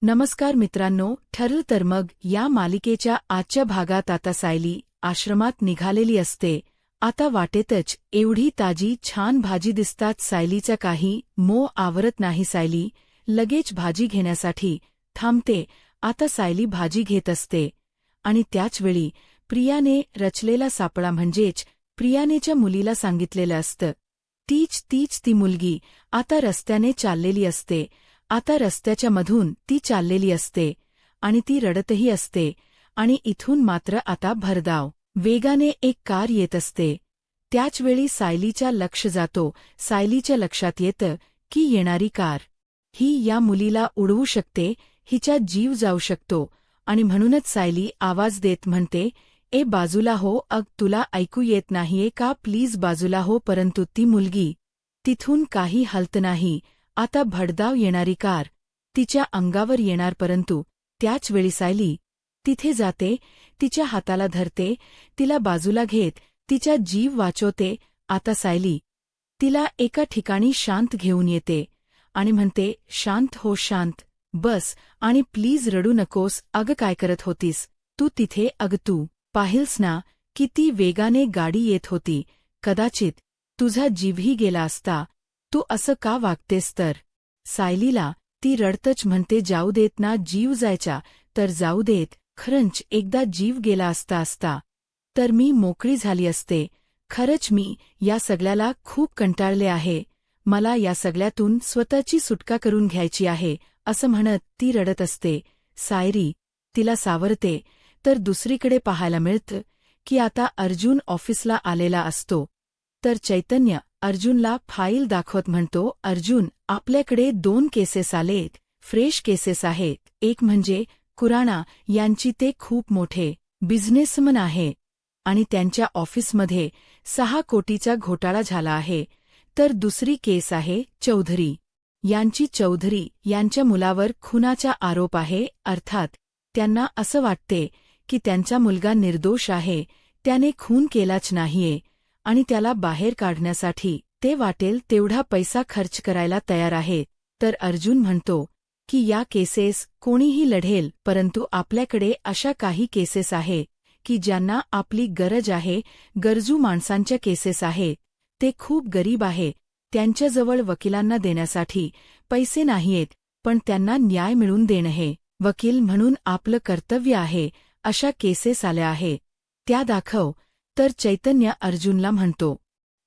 नमस्कार मित्रांनो, ठरलं तर मग या मालिकेच्या आजच्या भागात आता सायली आश्रमात निघालेली असते. आता वाटेतच एवढी ताजी छान भाजी दिसतात सायलीचा काही मोह आवरत नाही. सायली लगेच भाजी घेण्यासाठी थांबते. आता सायली भाजी घेत असते आणि त्याचवेळी प्रियाने रचलेला सापळा म्हणजेच प्रियानेच्या मुलीला सांगितलेलं असतं. तीच ती मुलगी आता रस्त्याने चाललेली असते. आता रस्त्याच्या मधून ती चाललेली असते आणि ती रडतही असते आणि इथून मात्र आता भरधाव वेगाने एक कार येत असते. त्याचवेळी सायलीच्या लक्ष जातो. सायलीच्या लक्षात येतं की येणारी कार ही या मुलीला उडवू शकते, हिचा जीव जाऊ शकतो आणि म्हणूनच सायली आवाज देत म्हणते, ए बाजूला हो, तुला ऐकू येत नाहीये का, प्लीज बाजूला हो. परंतु ती मुलगी तिथून काही हलत नाही. आता भडधाव येणारी कार तिच्या अंगावर येणार, परंतु त्याचवेळी सायली तिथे जाते, तिच्या हाताला धरते, तिला बाजूला घेत तिचा जीव वाचवते. आता सायली तिला एका ठिकाणी शांत घेऊन येते आणि म्हणते, शांत हो, शांत बस आणि प्लीज रडू नकोस. काय करत होतीस तू तिथे? तू पाहिलस ना किती वेगाने गाडी येत होती, कदाचित तुझा जीवही गेला असता. तू असं का वागतेस? तर सायलीला ती रडतच म्हणते, जाऊ देत ना, जीव जायचा तर जाऊ देत. खरंच एकदा जीव गेला असता तर मी मोकळी झाली असते. खरंच मी या सगळ्याला खूप कंटाळले आहे. मला या सगळ्यातून स्वतःची सुटका करून घ्यायची आहे. असं म्हणत ती रडत असते. सायरी तिला सावरते. तर दुसरीकडे पाहायला मिळतं की आता अर्जुन ऑफिसला आलेला असतो. तर चैतन्य अर्जुनला फाईल दाखवत म्हणतो, अर्जुन, आपल्याकडे 2 केसेस आलेत, फ्रेश केसेस आहेत. एक म्हणजे खुराणा यांची, ते खूप मोठे बिझनेसमन आहे आणि त्यांच्या ऑफिसमध्ये 6 कोटीचा घोटाळा झाला आहे. तर दुसरी केस आहे चौधरी यांची. चौधरी यांच्या मुलावर खुनाचा आरोप आहे. अर्थात त्यांना असं वाटते की त्यांचा मुलगा निर्दोष आहे, त्याने खून केलाच नाहीये आणि त्याला बाहेर काढण्यासाठी ते वाटेल तेवढा पैसा खर्च करायला तयार आहेत. तर अर्जुन म्हणतो की या केसेस कोणीही लढेल, परंतु आपल्याकडे अशा काही केसेस आहेत की ज्यांना आपली गरज आहे. गरजू माणसांच्या केसेस आहेत. ते खूप गरीब आहे, त्यांच्याजवळ वकिलांना देण्यासाठी पैसे नाहीयेत, पण त्यांना न्याय मिळवून देणं हे वकील म्हणून आपलं कर्तव्य आहे. अशा केसेस आल्या आहे, त्या दाखव. तर चैतन्य अर्जुनला म्हणतो,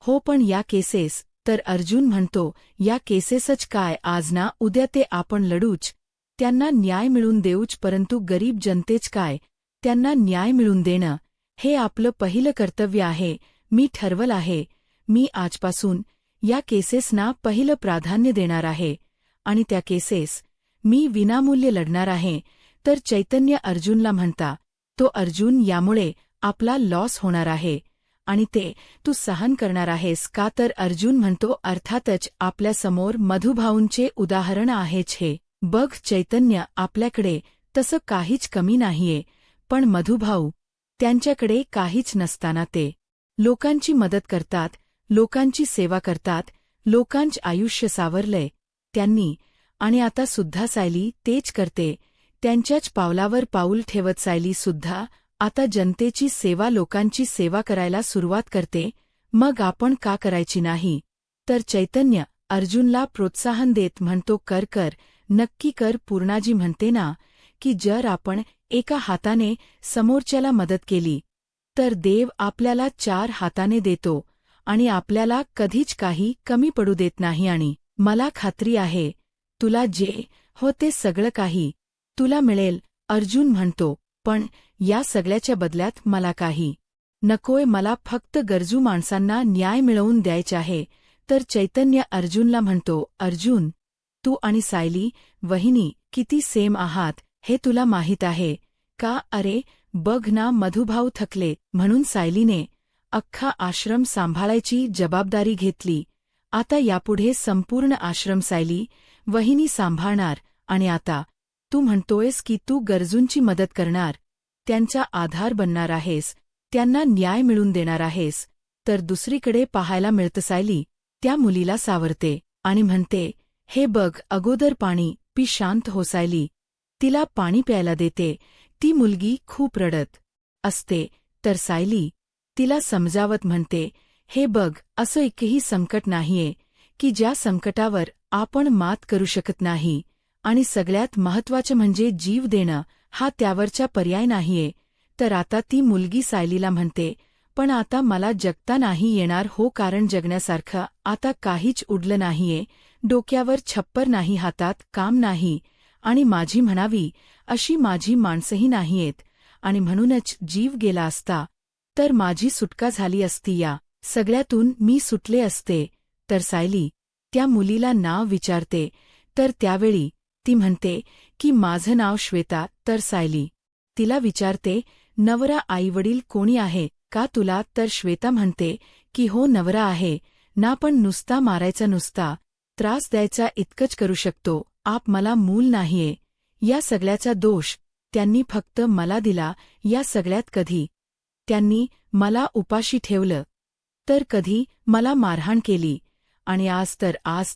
हो, पण या केसेस. तर अर्जुन म्हणतो, या केसेसच काय, आज ना उद्या ते आपण लढूच, त्यांना न्याय मिळवून देऊच. परंतु गरीब जनतेच काय, त्यांना न्याय मिळवून देणं हे आपलं पहिलं कर्तव्य आहे. मी ठरवलं आहे, मी आजपासून या केसेसना पहिलं प्राधान्य देणार आहे आणि त्या केसेस मी विनामूल्य लढणार आहे. तर चैतन्य अर्जुनला म्हणता, तो अर्जुन, यामुळे आपला लॉस होणार आहे आणि ते तू सहन करणार आहेस का? तर अर्जुन म्हणतो, अर्थातच, आपल्यासमोर मधुभाऊंचे उदाहरण आहेच हे बघ चैतन्य, आपल्याकडे तसं काहीच कमी नाहीये, पण मधुभाऊ, त्यांच्याकडे काहीच नसताना ते लोकांची मदत करतात, लोकांची सेवा करतात, लोकांचं आयुष्य सावरलंय त्यांनी आणि आता सुद्धा सायली तेच करते. त्यांच्याच पावलावर पाऊल ठेवत सायली सुद्धा आता जनतेची सेवा, लोकांची सेवा करायला सुरुवात करते. मग आपण का करायची नाही? तर चैतन्य अर्जुनला प्रोत्साहन देत म्हणतो, कर, नक्की कर. पूर्णाजी म्हणते ना की जर आपण एका हाताने समोरच्याला मदत केली तर देव आपल्याला 4 हाताने देतो आणि आपल्याला कधीच काही कमी पडू देत नाही. आणि मला खात्री आहे, तुला जे हो ते सगळं काही तुला मिळेल. अर्जुन म्हणतो, पण या सगळ्याच्या बदल्यात मला काही नकोय, मला फक्त गरजू माणसांना न्याय मिळवून द्यायचा आहे. तर चैतन्य अर्जुनला म्हणतो, अर्जुन, तू आणि सायली वहिनी किती सेम आहात हे तुला माहीत आहे का? अरे बघ ना, मधुभाऊ थकले म्हणून सायलीने अख्खा आश्रम सांभाळायची जबाबदारी घेतली. आता यापुढे संपूर्ण आश्रम सायली वहिनी सांभाळणार आणि आता तू म्हणतोयस की तू गरजूंची मदत करणार, त्यांचा आधार बनणार आहेस, त्यांना न्याय मिळवून देणार आहेस. तर दुसरीकडे पाहायला मिळतं सायली त्या मुलीला सावरते आणि म्हणते, हे बघ, अगोदर पाणी पी, शांत हो सायली. तिला पाणी प्यायला देते. ती मुलगी खूप रडत असते. तर सायली तिला समजावत म्हणते, हे बघ, असं एकही संकट नाहीये की ज्या संकटावर आपण मात करू शकत नाही. आणि सगळ्यात महत्त्वाचं म्हणजे जीव देणं हा त्यावरचा पर्याय नाहीये. तर आता ती मुलगी सायलीला म्हणते, पण आता मला जगता नाही येणार हो, कारण जगण्यासारखं आता काहीच उरलं नाहीये. डोक्यावर छप्पर नाही, हातात काम नाही, आणि माझी म्हणावी अशी माझी माणसंही नाहीयेत. आणि म्हणूनच जीव गेला असता तर माझी सुटका झाली असती. या सगळ्यातून मी सुटले असते. तर सायली त्या मुलीला नाव विचारते. तर त्यावेळी ती म्हणते की माझं नाव श्वेता. तर सायली तिला विचारते, नवरा आईवडील कोणी आहे का तुला? तर श्वेता म्हणते की हो, नवरा आहे ना, पण नुसता मारायचा, नुसता त्रास द्यायचा इतकंच करू शकतो. मला मूल नाहीये. या सगळ्याचा दोष त्यांनी फक्त मला दिला. या सगळ्यात कधी त्यांनी मला उपाशी ठेवलं, तर कधी मला मारहाण केली, आणि आज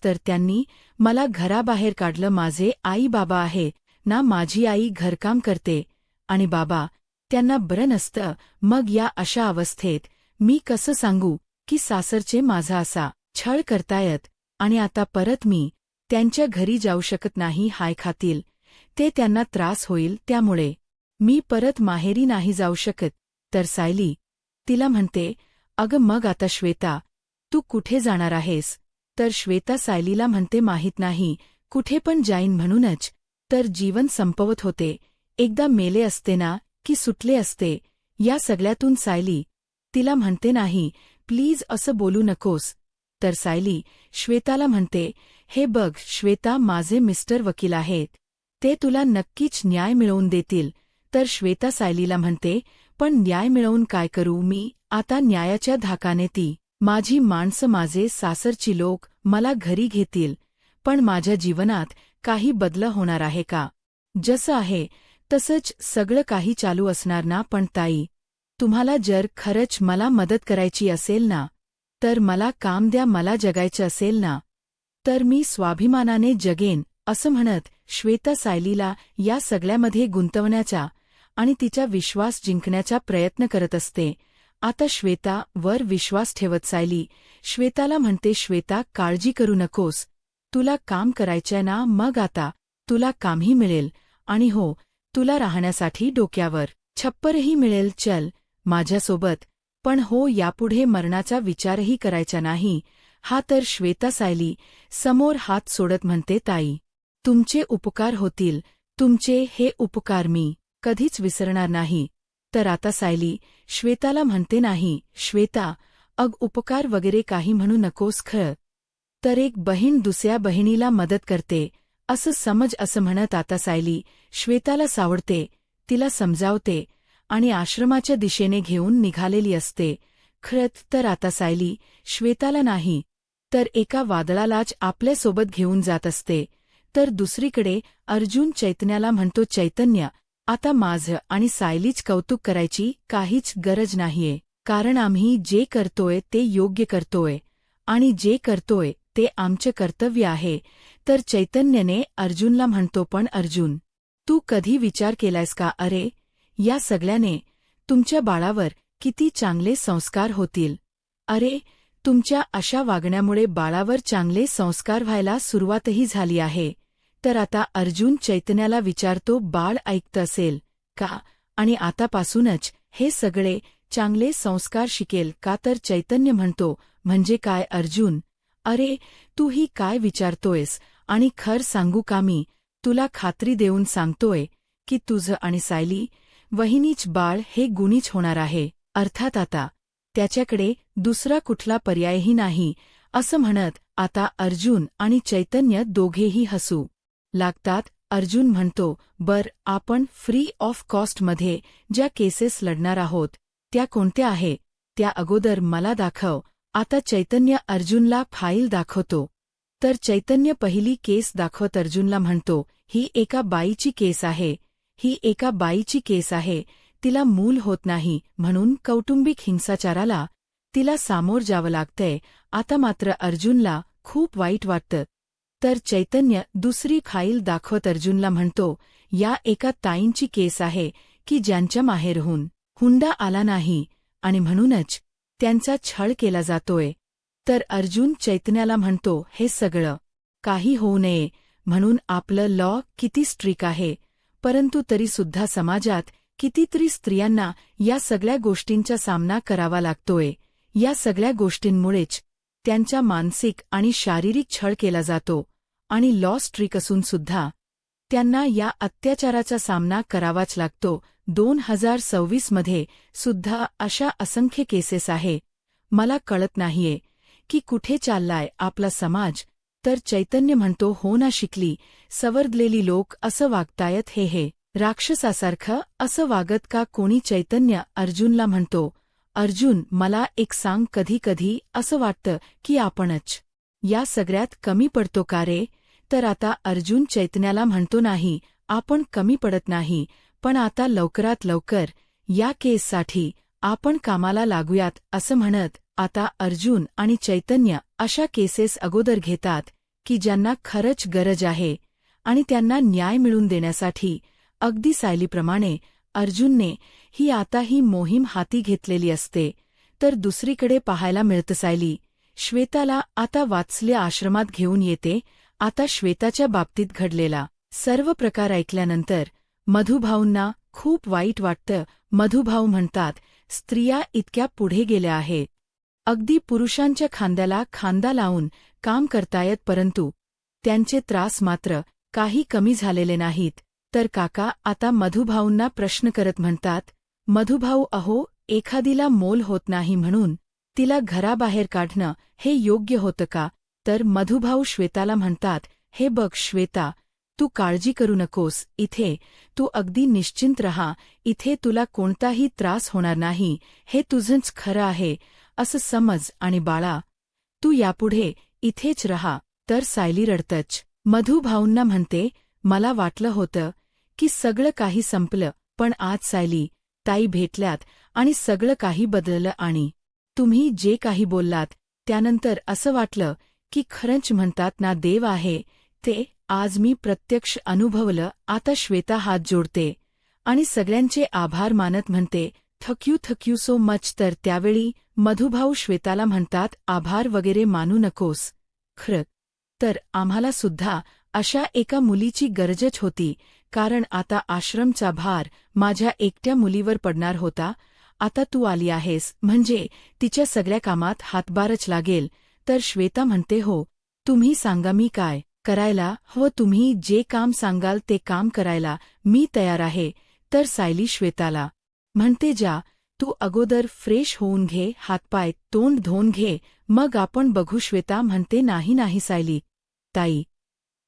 तर त्यांनी मला घराबाहेर काढलं. माझे आई बाबा आहे ना, माझी आई घरकाम करते आणि बाबा त्यांना बरं नसतं. मग या अशा अवस्थेत मी कसं सांगू की सासरचे माझा असा छळ करतायत, आणि आता परत मी त्यांच्या घरी जाऊ शकत नाही. हाय खातील ते त्यांना त्रास होईल, त्यामुळे मी परत माहेरी नाही जाऊ शकत. तर सायली तिला म्हणते, अगं मग आता श्वेता तू कुठे जाणार आहेस? तर श्वेता सायलीला म्हणते, माहीत नाही, कुठे पण जाईन. म्हणूनच तर जीवन संपवत होते. एकदा मेले असते ना की सुटले असते या सगळ्यातून. सायली तिला म्हणते, नाही प्लीज असं बोलू नकोस. तर सायली श्वेताला म्हणते, हे बघ श्वेता, माझे मिस्टर वकील आहेत, ते तुला नक्कीच न्याय मिळवून देतील. तर श्वेता सायलीला म्हणते, पण न्याय मिळवून काय करू मी? आता न्यायाच्या धाकाने ती माझी माणसं, माझे सासरची लोक मला घरी घेतील, पण माझ्या जीवनात काही बदल होणार आहे का? जसं आहे तसंच सगळं काही चालू असणार ना? पण ताई, तुम्हाला जर खरंच मला मदत करायची असेल ना, तर मला काम द्या. मला जगायचं असेल ना, तर मी स्वाभिमानाने जगेन. असं म्हणत श्वेता सायलीला या सगळ्यामध्ये गुंतवण्याचा आणि तिचा विश्वास जिंकण्याचा प्रयत्न करत असते. आता श्वेता वर विश्वास ठेवत सायली श्वेताला म्हणते, श्वेता काळजी करू नकोस, तुला काम करायचंय ना, मग आता तुला कामही मिळेल, आणि हो, तुला राहण्यासाठी डोक्यावर छप्परही मिळेल. चल माझ्यासोबत. पण हो, यापुढे मरणाचा विचारही करायचा नाही. हा तर श्वेता सायली समोर हात सोडत म्हणते, ताई तुमचे उपकार होतील, तुमचे हे उपकार मी कधीच विसरणार नाही. तर आता सायली श्वेताला म्हणते, नाही श्वेता, उपकार वगैरे काही म्हणू नकोस. खरं तर एक बहीण दुसऱ्या बहिणीला मदत करते असं समज. असं म्हणत आता सायली श्वेताला सावरते, तिला समजावते आणि आश्रमाच्या दिशेने घेऊन निघालेली असते. खरंच तर आता सायली श्वेताला नाही तर एका वादळालाच आपल्यासोबत घेऊन जात असते. तर दुसरीकडे अर्जुन चैतन्याला म्हणतो, चैतन्य, आता माझं आणि सायलीच कौतुक करायची काहीच गरज नाहीये, कारण आम्ही जे करतोय ते योग्य करतोय, आणि जे करतोय ते आमचं कर्तव्य आहे. तर चैतन्यने अर्जुनला म्हणतो, पण अर्जुन, तू कधी विचार केलायस का? अरे या सगळ्याने तुमच्या बाळावर किती चांगले संस्कार होतील. अरे तुमच्या अशा वागण्यामुळे बाळावर चांगले संस्कार व्हायला सुरुवातही झाली आहे. तर आता अर्जुन चैतन्याला विचारतो, बाळ ऐकत असेल का? आणि आतापासूनच हे सगळे चांगले संस्कार शिकेल का? तर चैतन्य म्हणतो, म्हणजे काय अर्जुन? अरे तू ही काय विचारतोयस? आणि खर सांगू का, मी तुला खात्री देऊन सांगतोय की तुझं आणि सायली वहिनीच बाळ हे गुणीच होणार आहे. अर्थात आता त्याच्याकडे दुसरा कुठला पर्यायही नाही. असं म्हणत आता अर्जुन आणि चैतन्य दोघेही हसू लागतात. अर्जुन म्हणतो, आपण फ्री ऑफ कॉस्टमध्ये ज्या केसेस लढणार आहोत त्या कोणत्या आहे? त्या अगोदर मला दाखव. आता चैतन्य अर्जुनला फाईल दाखवतो. तर चैतन्य पहिली केस दाखवत अर्जुनला म्हणतो, ही एका बाईची केस आहे. ही एका बाईची केस आहे. तिला मूल होत नाही म्हणून कौटुंबिक हिंसाचाराला तिला सामोर जावं लागतंय. आता मात्र अर्जुनला खूप वाईट वाटतं. तर चैतन्य दुसरी फाईल दाखवत अर्जुनला म्हणतो, या एका ताईंची केस आहे की ज्यांच्या माहेरहून हुंडा आला नाही आणि म्हणूनच त्यांचा छळ केला जातोय. तर अर्जुन चैतन्याला म्हणतो, हे सगळं काही होऊ नये म्हणून आपलं लॉ किती स्ट्रिक आहे, परंतु तरीसुद्धा समाजात कितीतरी स्त्रियांना या सगळ्या गोष्टींचा सामना करावा लागतोय. या सगळ्या गोष्टींमुळेच त्यांचा मानसिक आणि शारीरिक छळ केला जातो आणि लॉ स्ट्रिक असूनसुद्धा त्यांना या अत्याचाराचा सामना करावाच लागतो. 2026 मध्ये सुद्धा अशा असंख्य केसेस आहे. मला कळत नाहीये की कुठे चाललाय आपला समाज. तर चैतन्य म्हणतो, हो ना, शिकली सवरलेली लोक असं वागतायत हे राक्षसासारखं असं वागत का कोणी? चैतन्य अर्जुनला म्हणतो, अर्जुन मला एक सांग, कधी कधी असं वाटतं की आपणच या सगळ्यात कमी पडतो का रे? तर आता अर्जुन चैतन्याला म्हणतो, नाही आपण कमी पडत नाही, पण आता लवकरात लवकर या केससाठी आपण कामाला लागूयात असं म्हणत आता अर्जुन आणि चैतन्य अशा केसेस अगोदर घेतात की ज्यांना खरंच गरज आहे आणि त्यांना न्याय मिळवून देण्यासाठी अगदी सायलीप्रमाणे अर्जुनने ही मोहीम हाती घेतलेली असते. तर दुसरीकडे पाहायला मिळतं सायली श्वेताला आता वात्सल्य आश्रमात घेऊन येते. आता श्वेताच्या बाबतीत घडलेला सर्व प्रकार ऐकल्यानंतर मधुभाऊंना खूप वाईट वाटतं. मधुभाऊ म्हणतात, स्त्रिया इतक्या पुढे गेल्या आहेत, अगदी पुरुषांच्या खांद्याला खांदा लावून काम करतायत, परंतु त्यांचे त्रास मात्र काही कमी झालेले नाहीत. तर काका आता मधुभाऊंना प्रश्न करत म्हणतात, मधुभाऊ अहो, एखादीला मोल होत नाही म्हणून तिला घराबाहेर काढणं हे योग्य होतं का? तर मधुभाऊ श्वेताला म्हणतात, हे बघ श्वेता, तू काळजी करू नकोस, इथे तू अगदी निश्चिंत रहा, इथे तुला कोणताही त्रास होणार नाही, हे तुझंच खरं आहे असं समज आणि बाळा तू यापुढे इथेच रहा. तर सायली रडतच मधुभाऊंना म्हणते, मला वाटलं होतं की सगळं काही संपलं, पण आज सायली ताई भेटल्यात आणि सगळं काही बदललं आणि तुम्ही जे काही बोललात त्यानंतर असं वाटलं की खरंच म्हणतात ना, देव आहे ते आज मी प्रत्यक्ष अनुभवलं. आता श्वेता हात जोडते आणि सगळ्यांचे आभार मानत म्हणते, थँक यू सो मच. तर त्यावेळी मधुभाऊ श्वेताला म्हणतात, आभार वगैरे मानू नकोस, खरं तर आम्हाला सुद्धा अशा एका मुलीची गरजच होती, कारण आता आश्रमचा भार माझ्या एकट्या मुलीवर पडणार होता. आता तू आली आहेस म्हणजे तिच्या सगळ्या कामात हातभारच लागेल. तर श्वेता म्हणते, हो तुम्ही सांगा मी काय करायला हवं, तुम्ही जे काम सांगाल ते काम करायला मी तयार आहे. तर सायली श्वेताला म्हणते, जा तू अगोदर फ्रेश होऊन घे, हातपाय तोंड धुवून घे, मग आपण बघू. श्वेता म्हणते, नाही सायली ताई,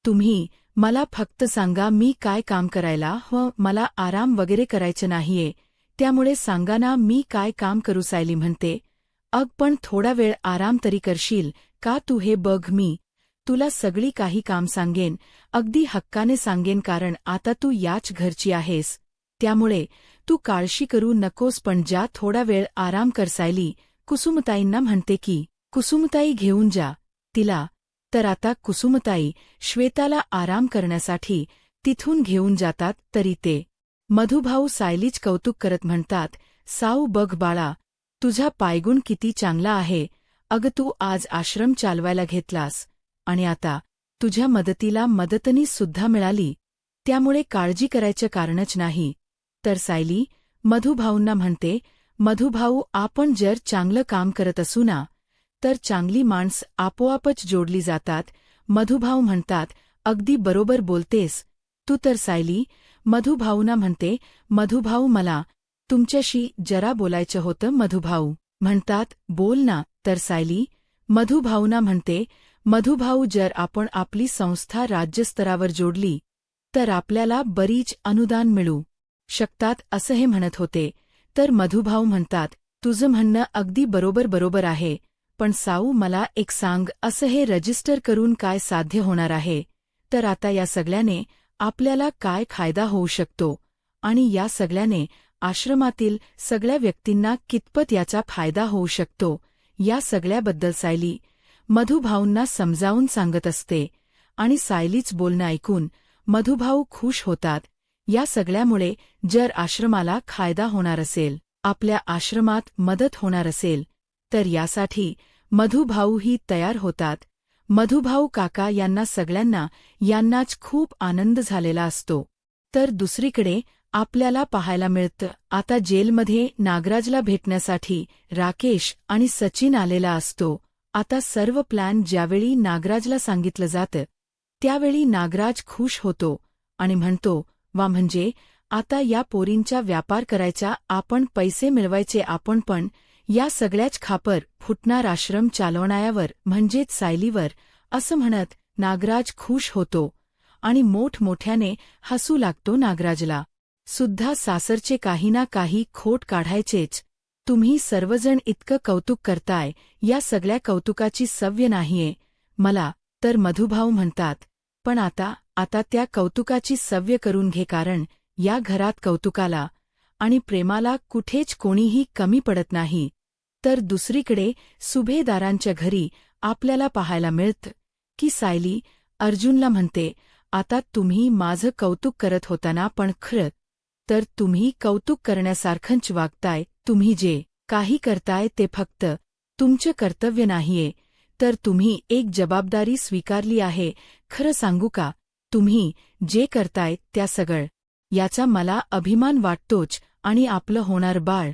तुम्ही मला फक्त सांगा मी काय काम करायला हवं, मला आराम वगैरे करायचं नाहीये, त्यामुळे सांगा ना मी काय काम करू. सायली म्हणते, अग पण थोडा वेळ आराम तरी करशील का तू? हे बघ मी तुला सगळी काही काम सांगेन, अगदी हक्काने सांगेन, कारण आता तू याच घरची आहेस, त्यामुळे तू काळजी करू नकोस, पण जा थोडा वेळ आराम कर. सायली कुसुमताईंना म्हणते की कुसुमताई घेऊन जा तिला. तर आता कुसुमताई श्वेताला आराम करण्यासाठी तिथून घेऊन जातात. तरी ते मधुभाऊ सायलीच कौतुक करत म्हणतात, साऊ बघ बाळा, तुझा पायगुण किती चांगला आहे. अगं तू आज आश्रम चालवायला घेतलास आणि आता तुझ्या मदतीला मदतनीस सुद्धा मिळाली, त्यामुळे काळजी करायचं कारणच नाही. तर सायली मधुभाऊंना म्हणते, मधुभाऊ आपण जर चांगलं काम करत असू ना तर चांगली माणसं आपोआपच जोडली जातात. मधुभाऊ म्हणतात, अगदी बरोबर बोलतेस तू. तर सायली मधुभाऊंना म्हणते, मधुभाऊ मला तुमच्याशी जरा बोलायचं होतं. मधुभाऊ म्हणतात, बोल ना. तर सायली मधुभाऊंना म्हणते, मधुभाऊ जर आपण आपली संस्था राज्यस्तरावर जोडली तर आपल्याला बरीच अनुदान मिळू शकतात असं हे म्हणत होते. तर मधुभाऊ म्हणतात, तुझं म्हणणं अगदी बरोबर आहे, पण साऊ मला एक सांग, असं हे रजिस्टर करून काय साध्य होणार आहे? तर आता या सगळ्याने आपल्याला काय फायदा होऊ शकतो आणि या सगळ्याने आश्रमातील सगळ्या व्यक्तींना कितपत याचा फायदा होऊ शकतो, या सगळ्याबद्दल सायली मधुभाऊंना समजावून सांगत असते. आणि सायलीच बोलणं ऐकून मधुभाऊ खुश होतात या सगळ्यामुळे जर आश्रमाला फायदा होणार असेल, आपल्या आश्रमात मदत होणार असेल, तर यासाठी मधुभाऊही तयार होतात. मधुभाऊ काका यांना सगळ्यांना यांनाच खूप आनंद झालेला असतो. तर दुसरीकडे आपल्याला पाहायला मिळतं आता जेलमध्ये नागराजला भेटण्यासाठी राकेश आणि सचिन आलेला असतो. आता सर्व प्लॅन ज्यावेळी नागराजला सांगितलं जातं त्यावेळी नागराज खुश होतो आणि म्हणतो, वा म्हणजे आता या पोरींचा व्यापार करायचा, आपण पैसे मिळवायचे, आपण पण या सगळ्याच खापर फुटणार आश्रम चालवण्यावर म्हणजेच सायलीवर, असं म्हणत नागराज खुश होतो आणि मोठमोठ्याने हसू लागतो. नागराजला सुद्धा सासरचे काही ना काही खोट काढायचेच. तुम्ही सर्वजण इतकं कौतुक करताय, या सगळ्या कौतुकाची सव्य नाहीये मला. तर मधुभाऊ म्हणतात, पण आता त्या कौतुकाची सव्य करून घे, कारण या घरात कौतुकाला आणि प्रेमाला कुठेच कोणीही कमी पडत नाही. तर दुसरीकडे सुभेदारांच्या घरी आपल्याला पाहायला मिळतं की सायली अर्जुनला म्हणते, आता तुम्ही माझं कौतुक करत होताना, पण खरं तर तुम्ही कौतुक करण्यासारखंच वागताय. तुम्ही जे काही करताय ते फक्त तुमचं कर्तव्य नाहीये, तर तुम्ही एक जबाबदारी स्वीकारली आहे. खरं सांगू का, तुम्ही जे करताय त्या सगळं याचा मला अभिमान वाटतोच, आणि आपलं होणार बाळ,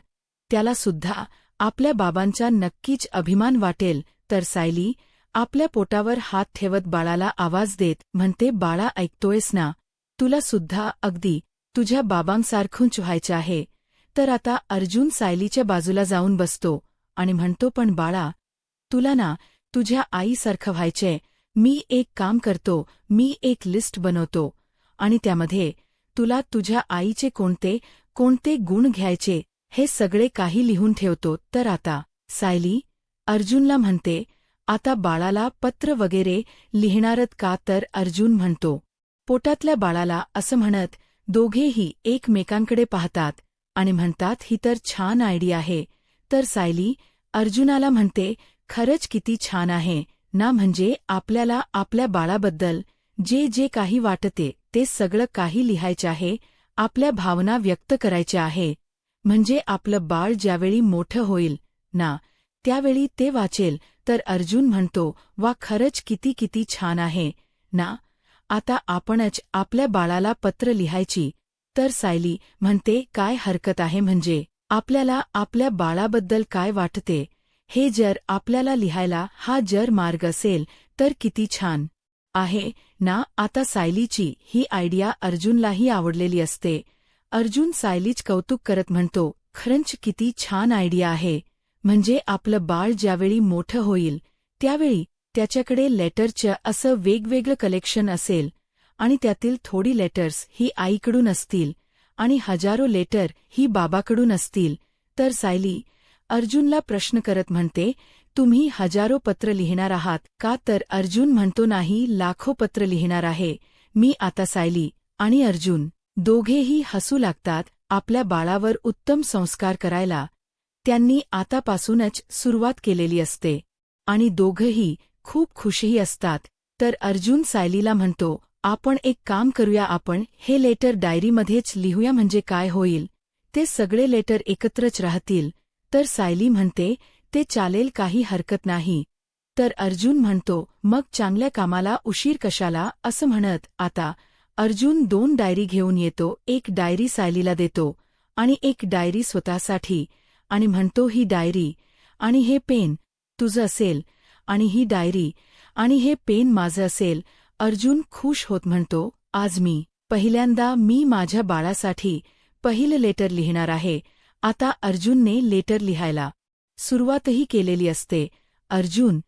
त्याला सुद्धा आपल्या बाबांचा नक्कीच अभिमान वाटेल. तर सायली आपल्या पोटावर हात ठेवत बाळाला आवाज देत म्हणते, बाळा ऐकतोयस ना, तुला सुद्धा अगदी तुझ्या बाबांसारखंच व्हायचं आहे. तर आता अर्जुन सायलीच्या बाजूला जाऊन बसतो आणि म्हणतो, पण बाळा तुला ना तुझ्या आईसारखं व्हायचंय. मी एक काम करतो, मी एक लिस्ट बनवतो आणि त्यामध्ये तुला तुझ्या आईचे कोणते कोणते गुण घ्यायचे हे सगळे काही लिहून ठेवतो. तर आता सायली अर्जुनला म्हणते, आता बाळाला पत्र वगैरे लिहिणारत का. तर अर्जुन म्हणतो, पोटातल्या बाळाला, असं म्हणत दोघेही एकमेकांकडे पाहतात आणि म्हणतात, ही तर छान आयडिया आहे. तर सायली अर्जुनाला म्हणते, खरंच किती छान आहे ना, म्हणजे आपल्याला आपल्या बाळाबद्दल जे जे काही वाटते ते सगळं काही लिहायचे आहे, आपल्या भावना व्यक्त करायच्या आहे, म्हणजे आपलं बाळ ज्यावेळी मोठं होईल ना त्यावेळी ते वाचेल. तर अर्जुन म्हणतो, वा खरंच किती किती छान आहे ना, आता आपणच आपल्या बाळाला पत्र लिहायची. तर सायली म्हणते, काय हरकत आहे, म्हणजे आपल्याला आपल्या बाळाबद्दल काय वाटते हे जर आपल्याला लिहायला हा जर मार्ग असेल तर किती छान आहे ना. आता सायलीची ही आयडिया अर्जुनलाही आवडलेली असते. अर्जुन सायलीच कौतुक करत म्हणतो, खरंच किती छान आयडिया आहे, म्हणजे आपलं बाळ ज्यावेळी मोठं होईल त्यावेळी त्याच्याकडे लेटरचं असं वेगवेगळं कलेक्शन असेल आणि त्यातील थोडी लेटर्स ही आईकडून असतील आणि हजारो लेटर ही बाबाकडून असतील. तर सायली अर्जुनला प्रश्न करत म्हणते, तुम्ही हजारो पत्र लिहिणार आहात का. तर अर्जुन म्हणतो, नाही, लाखो पत्र लिहिणार आहे मी. आता सायली आणि अर्जुन दोघेही हसू लागतात. आपल्या बाळावर उत्तम संस्कार करायला त्यांनी आतापासूनच सुरुवात केलेली असते आणि दोघंही खूप खुशही असतात. तर अर्जुन सायलीला म्हणतो, आपण एक काम करूया, आपण हे लेटर डायरीमध्येच लिहूया, म्हणजे काय होईल, ते सगळे लेटर एकत्रच राहतील. तर सायली म्हणते, ते चालेल, काही हरकत नाही. तर अर्जुन म्हणतो, मग चांगल्या कामाला उशीर कशाला, असं म्हणत आता अर्जुन 2 डायरी घेऊन येतो. एक डायरी सायलीला देतो आणि एक डायरी स्वतःसाठी, आणि म्हणतो, ही डायरी आणि हे पेन तुझं असेल आणि ही डायरी आणि हे पेन माझं असेल. अर्जुन खुश होत म्हणतो, आज पहिल्यांदा मी माझ्या बाळासाठी पहिलं लेटर लिहिणार आहे. आता अर्जुनने लेटर लिहायला सुरुवातही केलेली असते. अर्जुन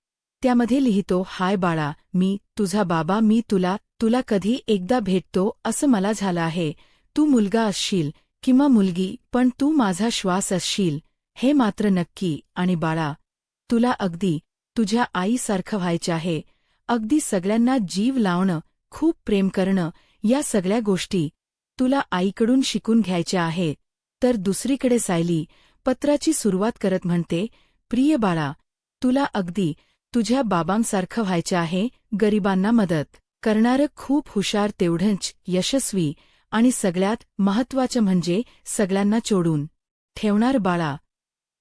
त्यामध्ये लिहितो, हाय बाळा, मी तुझा बाबा, मी तुला कधी एकदा भेटतो असं मला झालं आहे. तू मुलगा असशील किंवा मुलगी, पण तू माझा श्वास असशील हे मात्र नक्की. आणि बाळा, तुला अगदी तुझ्या आईसारखं व्हायचं आहे. अगदी सगळ्यांना जीव लावणं, खूप प्रेम करणं, या सगळ्या गोष्टी तुला आईकडून शिकून घ्यायच्या आहेत. तर दुसरीकडे सायली पत्राची सुरुवात करत म्हणते, प्रिय बाळा, तुला अगदी तुझ्या बाबांसारखं व्हायचं आहे. गरिबांना मदत करणारं, खूप हुशार, तेवढंच यशस्वी आणि सगळ्यात महत्त्वाचं म्हणजे सगळ्यांना चोडून ठेवणार बाळा.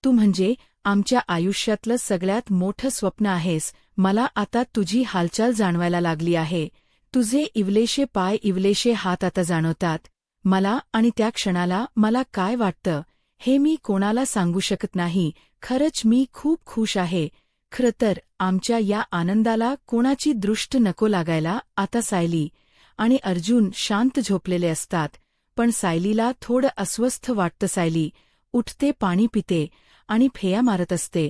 तू म्हणजे आमच्या आयुष्यातलं सगळ्यात मोठं स्वप्न आहेस. मला आता तुझी हालचाल जाणवायला लागली आहे. तुझे इवलेशे पाय इवलेशे हात आता जाणवतात मला, आणि त्या क्षणाला मला काय वाटतं हे मी कोणाला सांगू शकत नाही. खरंच मी खूप खुश आहे. खरं तर आमच्या या आनंदाला कोणाची दृष्ट नको लागायला. आता सायली आणि अर्जुन शांत झोपलेले असतात, पण सायलीला थोडं अस्वस्थ वाटतं. सायली उठते, पाणी पिते आणि फेया मारत असते.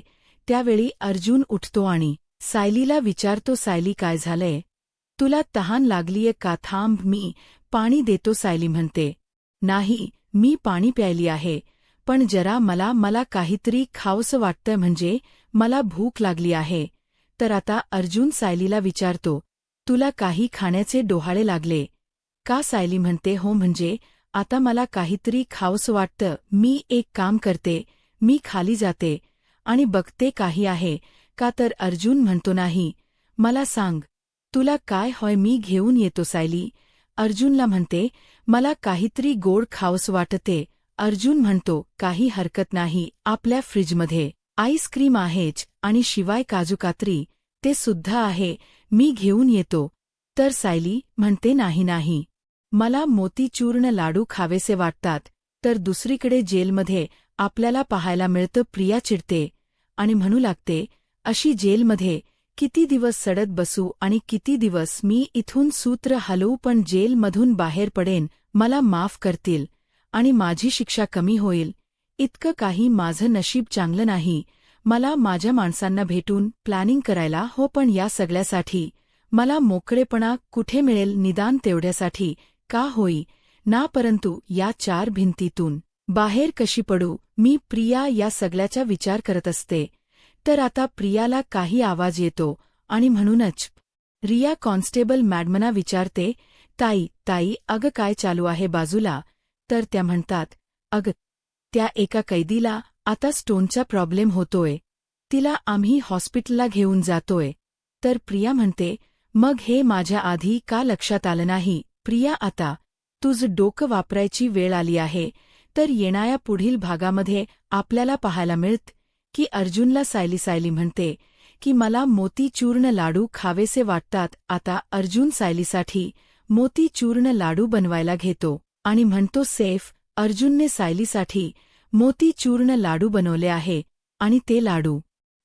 त्यावेळी अर्जुन उठतो आणि सायलीला विचारतो, सायली काय झालंय? तुला तहान लागलीये का? थांब, मी पाणी देतो. सायली म्हणते, नाही, मी पाणी प्यायली आहे, पण जरा मला काहीतरी खावंसं वाटतंय, म्हणजे मला भूक लागली आहे. तर आता अर्जुन सायलीला विचारतो, तुला काही खाण्याचे डोहाळे लागले का? सायली म्हणते, हो, म्हणजे आता मला काहीतरी खावंसं वाटतं. मी एक काम करते, मी खाली जाते आणि बघते काही आहे का. तर अर्जुन म्हणतो, नाही, मला सांग, तुला काय हवंय, मी घेऊन येतो. सायली अर्जुनला म्हणते, मला काहीतरी गोड खावंसं वाटते. अर्जुन म्हणतो, काही हरकत नाही, आपल्या फ्रीजमध्ये आईस्क्रीम आहेच, आणि शिवाय काजू कात्री ते सुद्धा आहे, मी घेऊन येतो. तर सायली म्हणते, नाही, मला मोतीचूर्ण लाडू खावेसे वाटतात. तर दुसरीकडे जेलमध्ये आपल्याला पाहायला मिळतं प्रिया चिडते आणि म्हणू लागते, अशी जेलमध्ये किती दिवस सडत बसू आणि किती दिवस मी इथून सूत्र हलवू, पण जेलमधून बाहेर पडेन, मला माफ करतील आणि माझी शिक्षा कमी होईल. इतकं काही माझं नशीब चांगलं नाही. मला माझ्या माणसांना भेटून प्लॅनिंग करायला हो, पण या सगळ्यासाठी मला मोकळेपणा कुठे मिळेल? निदान तेवढ्यासाठी का होई ना, परंतु या 4 भिंतीतून बाहेर कशी पडू मी? प्रिया या सगळ्याचा विचार करत असते. तर आता प्रियाला काही आवाज येतो आणि म्हणूनच रिया कॉन्स्टेबल मॅडमना विचारते, ताई, अगं काय चालू आहे बाजूला? तर त्या म्हणतात, अगं, त्या एका कैदीला आता स्टोनचा प्रॉब्लेम होतोय, तिला आम्ही हॉस्पिटलला घेऊन जातोय. तर प्रिया म्हणते, मग हे माझ्या आधी का लक्षात आलं नाही? प्रिया, आता तुझं डोकं वापरायची वेळ आली आहे. तर येणाऱ्या पुढील भागामध्ये आपल्याला पाहायला मिळतं की अर्जुनला सायली म्हणते की मला मोतीचूर्ण लाडू खावेसे वाटतात. आता अर्जुन सायलीसाठी मोतीचूर्ण लाडू बनवायला घेतो आणि म्हणतो, सेफ. अर्जुनने सायलीसाठी मोतीचूर्ण लाडू बनवले आहे आणि ते लाडू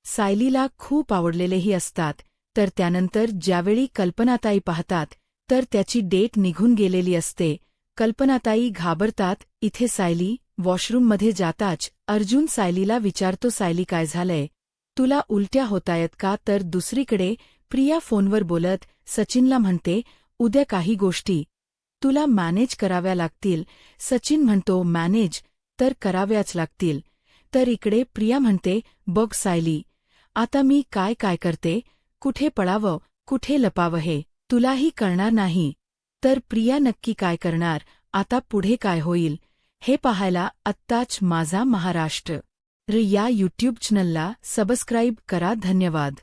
सायलीला खूप आवडलेलेही असतात. तर त्यानंतर ज्यावेळी कल्पनाताई पाहतात तर त्याची डेट निघून गेलेली असते. कल्पनाताई घाबरतात. इथे सायली वॉशरूममध्ये जाताच अर्जुन सायलीला विचारतो, सायली काय झालंय? तुला उलट्या होतायत का? तर दुसरीकडे प्रिया फोनवर बोलत सचिनला म्हणते, उद्या काही गोष्टी तुला मॅनेज कराव्या लागतील. सचिन म्हणतो, मॅनेज तर कराव्याच लागतील. तर इकडे प्रिया म्हणते, बघ सायली, आता मी काय करते, कुठे पळावं, कुठे लपावं हे तुलाही कळणार नाही. तर प्रिया नक्की काय करणार, आता पुढे काय होईल हे पाहायला आत्ताच माझा महाराष्ट्र या यूट्यूब चॅनलला सबस्क्राईब करा. धन्यवाद.